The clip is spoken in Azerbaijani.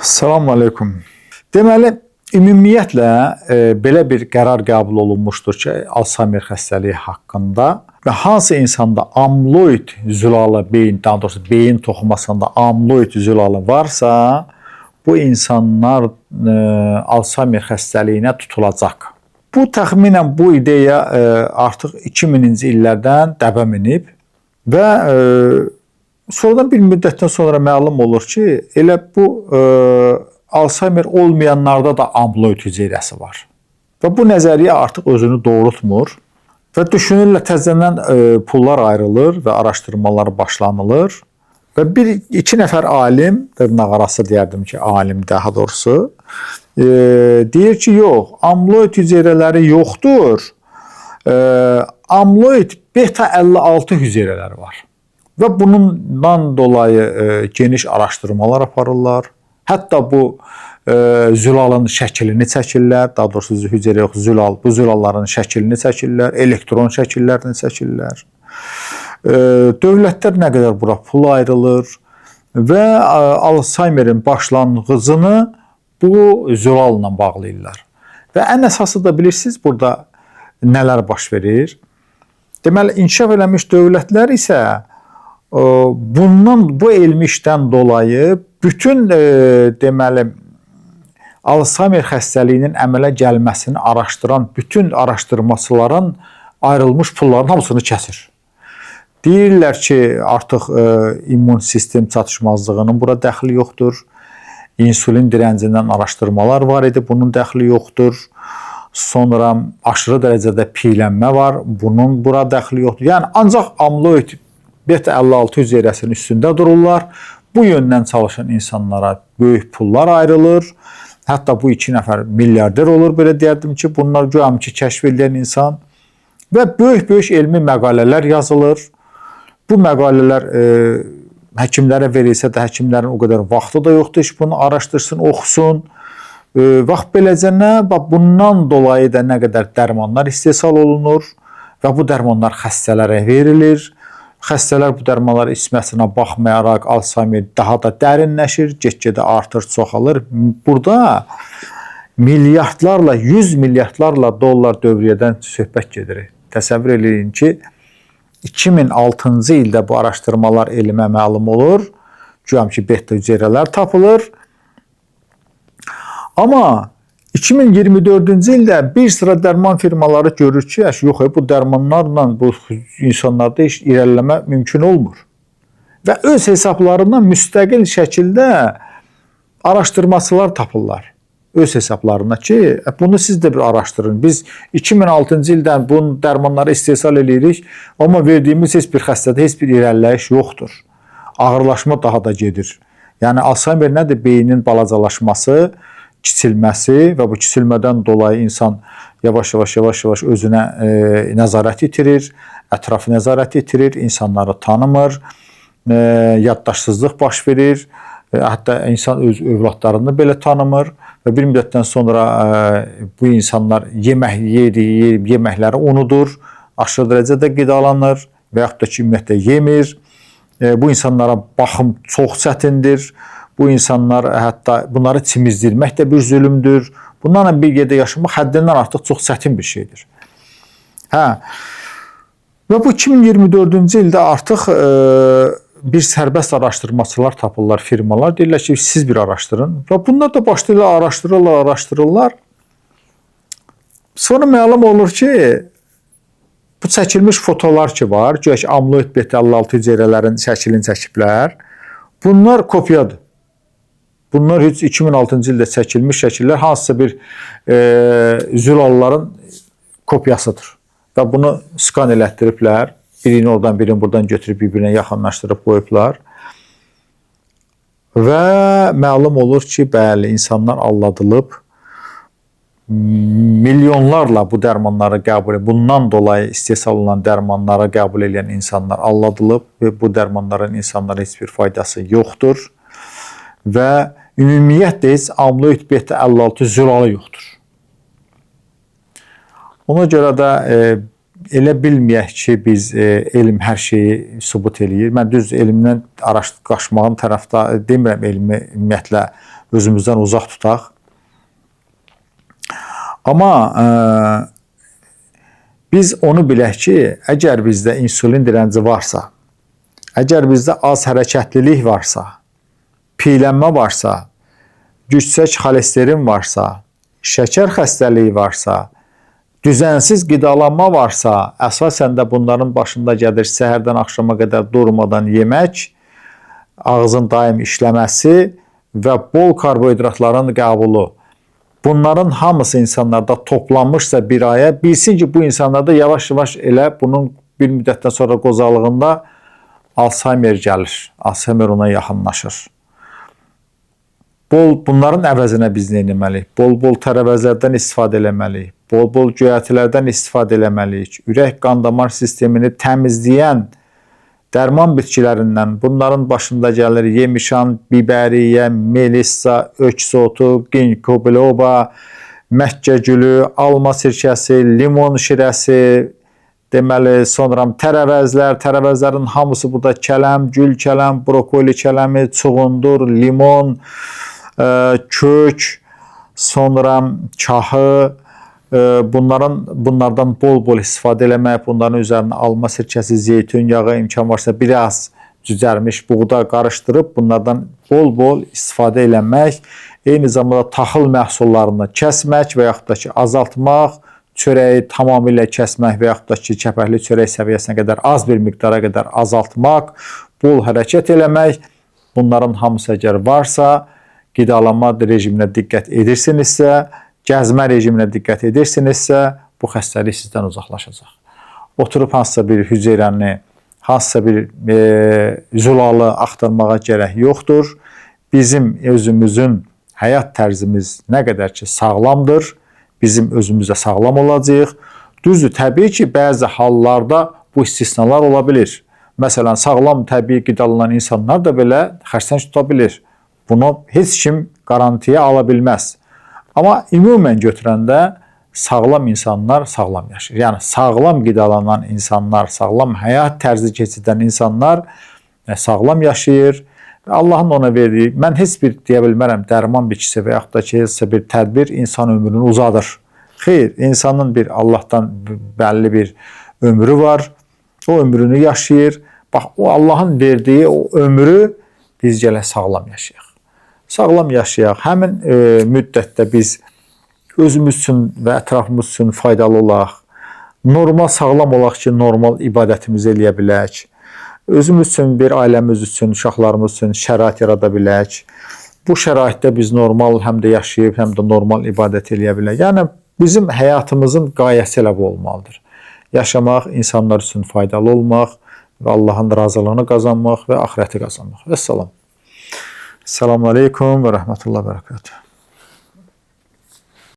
Salam aleykum. Deməli, ümumiyyətlə belə bir qərar qəbul olunmuşdur ki, Alzheimer xəstəliyi haqqında və hansı insanda amloid zülalı beyin, daha doğrusu beyin toxumasında amloid zülalı varsa, bu insanlar Alzheimer xəstəliyinə tutulacaq. Bu təxminən bu ideya artıq 2000-ci illərdən dəbə minib və sonradan bir müddətdən sonra məlum olur ki, elə bu Alzheimer olmayanlarda da amloid hüceyrəsi var. Və bu nəzəriyyə artıq özünü doğrultmur və düşünürlər təzədən pullar ayrılır və araşdırmalar başlanılır və iki nəfər alim, dırnaqarası deyərdim ki, alim daha doğrusu, deyir ki, yox, amloid hüceyrələri yoxdur, amloid beta 56 hüceyrələri var. Və bundan dolayı geniş araşdırmalar aparırlar. Hətta bu zülalın şəklini çəkirlər, daha doğrusu hüceyrə yox, zülal, bu zülalların şəklini çəkirlər, elektron şəkillərini çəkirlər. Dövlətlər nə qədər bura pul ayrılır və Alzheimerin başlanğıcını bu zülalla bağlayırlar. Və ən əsası da bilirsiniz, burada nələr baş verir? Deməli, inkişaf eləmiş dövlətlər isə bu elmi işdən dolayı bütün deməli Alzheimer xəstəliyinin əmələ gəlməsini araşdıran bütün araşdırmaçıların ayrılmış pulların hamısını kəsir. Deyirlər ki, artıq immun sistem çatışmazlığının bura dəxli yoxdur. İnsulin dirəncindən araşdırmalar var idi, bunun dəxli yoxdur. Sonra aşırı dərəcədə piylənmə var, bunun bura dəxli yoxdur. Yəni ancaq amloid beta 56 hüceyrəsinin üstündə dururlar. Bu yöndən çalışan insanlara böyük pullar ayrılır. Hətta bu iki nəfər milyarder olur, belə deyərdim ki, bunlar güyam ki, kəşf edən insan. Və böyük-böyük elmi məqalələr yazılır. Bu məqalələr həkimlərə verilsə də, həkimlərin o qədər vaxtı da yoxdur, heç bunu araşdırsın, oxusun. Vaxt beləcə nə? Bundan dolayı da nə qədər dərmanlar istehsal olunur və bu dərmanlar xəstələrə verilir. Xəstələr bu dərmanları içməsinə baxmayaraq Alzheimer daha da dərinləşir, get-gedə artır, çoxalır. Burada milyardlarla, 100 milyardlarla dollar dövriyyədən söhbət gedir. Təsəvvür edin ki, 2006-cı ildə bu araşdırmalar elmə məlum olur. Güyam ki, beta hüceyrələr tapılır. Amma 2024-cü ildə bir sıra dərman firmaları görür ki, yox, bu dərmanlarla bu insanlarda heç irəliləmə mümkün olmur. Və öz hesablarından müstəqil şəkildə araşdırmaçılar tapırlar. Öz hesablarına ki, bunu siz də bir araşdırın. Biz 2006-cı ildən bu dərmanları istehsal edirik, amma verdiyimiz heç bir xəstədə heç bir irəliləyiş yoxdur. Ağırlaşma daha da gedir. Yəni, Alzheimer nədir? Beynin balacalaşması, kiçilməsi və bu kiçilmədən dolayı insan yavaş-yavaş özünə nəzarət itirir, ətrafı nəzarət itirir, insanları tanımır, yaddaşsızlıq baş verir, hətta insan öz övladlarını belə tanımır və bir müddətdən sonra bu insanlar yemək yeyir, yeməkləri unudur, aşırı dərəcədə qidalanır və yaxud da ki, ümumiyyətlə yemir. Bu insanlara baxım çox çətindir. Bu insanlar hətta bunları çimizdirmək də bir zülümdür. Bunlarla bir yerdə yaşamaq həddindən artıq çox çətin bir şeydir. Və bu 2024-cü ildə artıq bir sərbəst araşdırmaçılar tapırlar, firmalar. Deyirlər ki, siz bir araşdırın. Və bunlar da başlayırlar, araşdırırlar. Sonra məlum olur ki, bu çəkilmiş fotolar ki var, güya ki, amloid beta 56 hüceyrələrin şəklini çəkiblər. Bunlar kopyadır. Bunlar heç 2006-cı ildə çəkilmiş şəkillər hansısa bir zülalların kopyasıdır. Və bunu skan elətdiriblər. Birini oradan, birini buradan götürüb, bir-birinə yaxınlaşdırıb qoyublar. Və məlum olur ki, bəli, insanlar aldadılıb. Milyonlarla bu dərmanları qəbul edir. Bundan dolayı istehsal olunan dərmanları qəbul edən insanlar aldadılıb və bu dərmanların insanlara heç bir faydası yoxdur. Və ümumiyyətlə heç amloid beta 56 zülalı yoxdur. Ona görə də elə bilməyək ki, biz elm hər şeyi sübut eləyir. Mən düz elmdən qaçmağın tərəfdə demirəm, elmi ümumiyyətlə özümüzdən uzaq tutaq. Amma biz onu bilək ki, əgər bizdə insulin dirənci varsa, əgər bizdə az hərəkətlilik varsa, piylənmə varsa, yüksək xolesterin varsa, şəkər xəstəliyi varsa, düzənsiz qidalanma varsa, əsasən də bunların başında gəlir səhərdən axşama qədər durmadan yemək, ağzın daim işləməsi və bol karbohidratların qəbulu. Bunların hamısı insanlarda toplanmışsa bir aya, bilsin ki, bu insanlarda yavaş-yavaş elə bunun bir müddətdən sonra qozalığında Alzheimer gəlir. Alzheimer ona yaxınlaşır. Bunların əvəzinə biz nə etməliyik? Bol-bol tərəvəzlərdən istifadə eləməliyik. Bol-bol göyərtilərdən istifadə eləməliyik. Ürək qan damar sistemini təmizləyən dərman bitkilərindən, bunların başında gəlir yemişan, biberiyə, melissa, öksotu, ginkgo biloba, məkkə gülü, alma sirkəsi, limon şirəsi, deməli, sonra tərəvəzlərin hamısı burada kələm, gül kələm, brokoli kələmi, çuğundur, limon, kök, sonra kahı, bunlardan bol-bol istifadə eləmək, bunların üzərinə alma sirkəsi, zeytun yağı, imkan varsa biraz cücərmiş buğda qarışdırıb bunlardan bol-bol istifadə eləmək, eyni zamanda taxıl məhsullarını kəsmək və yaxud da ki, azaltmaq, çörəyi tamamilə kəsmək və yaxud da ki, kəpəkli çörək səviyyəsinə qədər az bir miqdara qədər azaltmaq, bol hərəkət eləmək, bunların hamısı əgər varsa, qidalanma rejiminə diqqət edirsinizsə, gəzmə rejiminə diqqət edirsinizsə, bu xəstəlik sizdən uzaqlaşacaq. Oturub hansısa bir hüceyrəni, hansısa bir zulalı axtarmağa gərək yoxdur. Bizim özümüzün həyat tərzimiz nə qədər ki sağlamdır, bizim özümüzdə sağlam olacaq. Düzdür, təbii ki, bəzi hallarda bu istisnalar ola bilir. Məsələn, sağlam, təbii qidalanan insanlar da belə xərçəng tuta bilir. Bunu heç kim qarantiyə ala bilməz. Amma ümumən götürəndə sağlam insanlar sağlam yaşayır. Yəni, sağlam qidalanan insanlar, sağlam həyat tərzi keçidən insanlar sağlam yaşayır. Allahın ona verdiyi, mən heç bir deyə bilmərəm, dərman bitkisi və yaxud da ki, heç bir tədbir insan ömrünü uzadır. Xeyr, insanın bir Allahdan bəlli bir ömrü var. O ömrünü yaşayır. Bax, o Allahın verdiyi o ömrü biz gələk sağlam yaşayaq. Sağlam yaşayaq. Həmin müddətdə biz özümüz üçün və ətrafımız üçün faydalı olaq. Normal sağlam olaq ki, normal ibadətimizi eləyə bilək. Özümüz üçün, bir ailəmiz üçün, uşaqlarımız üçün şərait yarada bilək. Bu şəraitdə biz normal həm də yaşayıb, həm də normal ibadət eləyə bilək. Yəni, bizim həyatımızın qayəsi elə bu olmalıdır. Yaşamaq, insanlar üçün faydalı olmaq və Allahın razılığını qazanmaq və axirəti qazanmaq. Vəssalam. Selamun Aleyküm və Rəhmətullah və Bərəkatuhu.